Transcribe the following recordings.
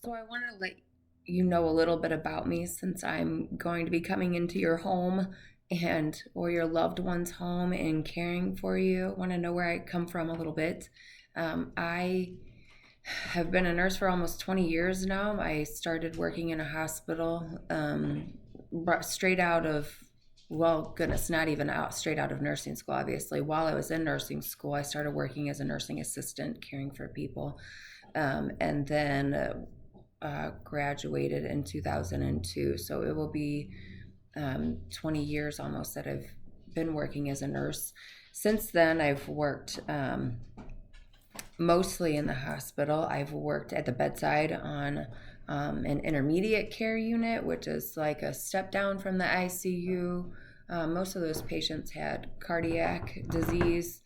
So I wanted to let you know a little bit about me since I'm going to be coming into your home and or your loved one's home and caring for you. I want to know where I come from a little bit. I have been a nurse for almost 20 years now. I started working in a hospital straight out of, well, goodness, not even out straight out of nursing school, obviously. While I was in nursing school, I started working as a nursing assistant, caring for people. And then graduated in 2002. So it will be 20 years almost that I've been working as a nurse. Since then, I've worked mostly in the hospital. I've worked at the bedside on an intermediate care unit, which is like a step down from the ICU. Most of those patients had cardiac disease,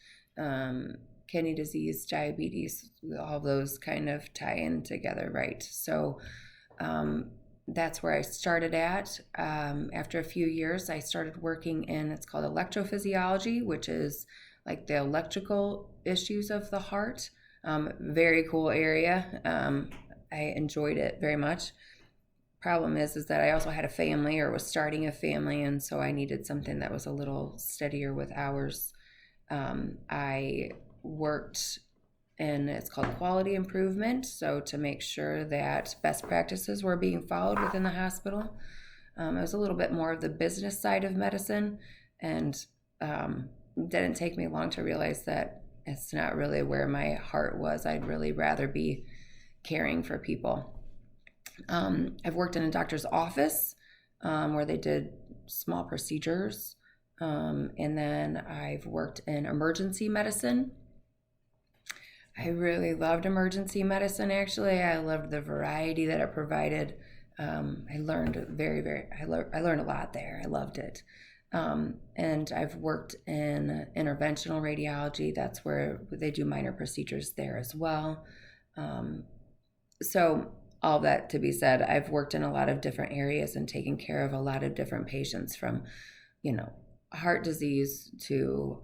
kidney disease, diabetes, all those kind of tie in together, right? So that's where I started at. After a few years, I started working in, it's called electrophysiology, which is like the electrical issues of the heart. Very cool area. I enjoyed it very much. Problem is that I also had a family or was starting a family, and so I needed something that was a little steadier with hours. I worked in, it's called quality improvement, so to make sure that best practices were being followed within the hospital. It was a little bit more of the business side of medicine, and didn't take me long to realize that it's not really where my heart was. I'd really rather be caring for people. I've worked in a doctor's office where they did small procedures. And then I've worked in emergency medicine. I really loved emergency medicine, actually. I loved the variety that it provided. I learned I learned a lot there. I loved it. And I've worked in interventional radiology. That's where they do minor procedures there as well. So all that to be said, I've worked in a lot of different areas and taken care of a lot of different patients from, you know, heart disease to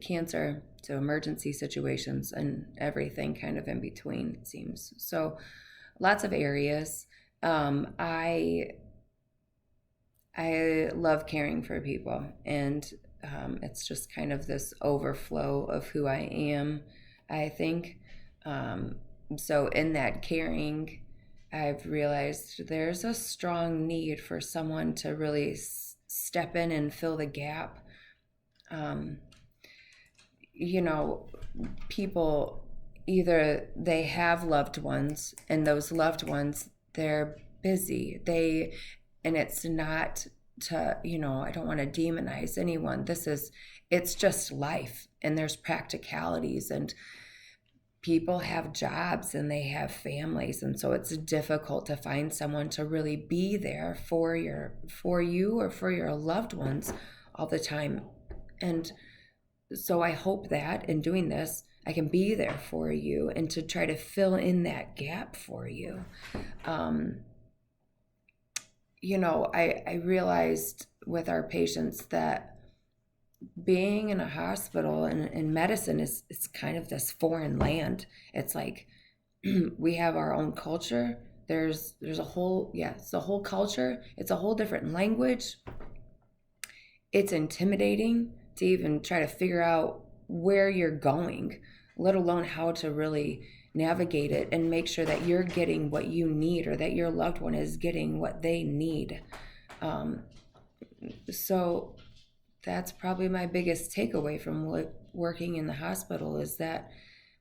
cancer to emergency situations and everything kind of in between, it seems. So lots of areas. I love caring for people, and it's just kind of this overflow of who I am, I think. So in that caring, I've realized there's a strong need for someone to really step in and fill the gap. Um, you know, people either they have loved ones, and those loved ones, they're busy. And it's not to, I don't want to demonize anyone. It's just life, and there's practicalities, and people have jobs and they have families, and so it's difficult to find someone to really be there for you or for your loved ones all the time. And so I hope that in doing this I can be there for you and to try to fill in that gap for you. I realized with our patients that being in a hospital and in medicine is it's kind of this foreign land. It's like we have our own culture. There's a whole, it's a whole culture. It's a whole different language. It's intimidating to even try to figure out where you're going, let alone how to really navigate it and make sure that you're getting what you need or that your loved one is getting what they need. So that's probably my biggest takeaway from working in the hospital is that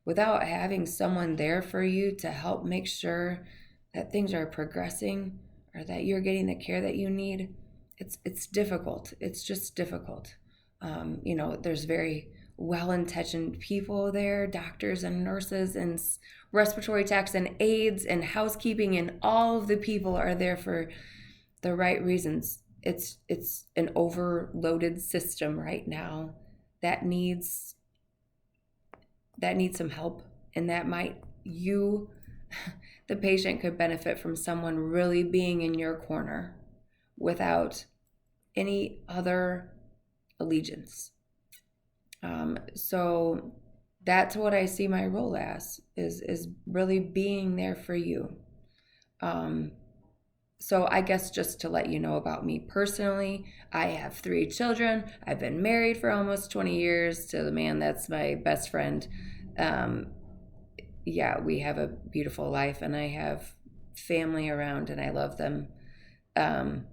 without having someone there for you to help make sure that things are progressing or that you're getting the care that you need, it's difficult. It's just difficult. There's very well-intentioned people there, doctors and nurses and respiratory techs and aides and housekeeping, and all of the people are there for the right reasons. It's an overloaded system right now that needs some help, and the patient could benefit from someone really being in your corner without any other allegiance. So that's what I see my role as is really being there for you. Um, so I guess just to let you know about me personally, I have 3 children. I've been married for almost 20 years to the man that's my best friend. Um, yeah, we have a beautiful life, and I have family around, and I love them. Um,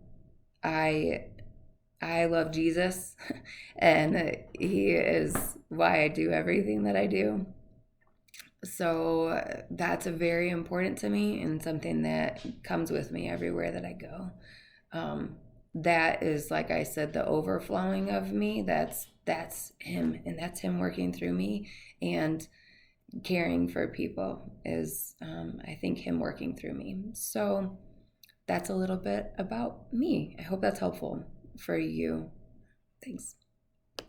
I I love Jesus, and He is why I do everything that I do. So that's very important to me and something that comes with me everywhere that I go. Um, that is, like I said, the overflowing of me. That's Him, and that's Him working through me. And caring for people is, I think, Him working through me. So that's a little bit about me. I hope that's helpful for you. Thanks.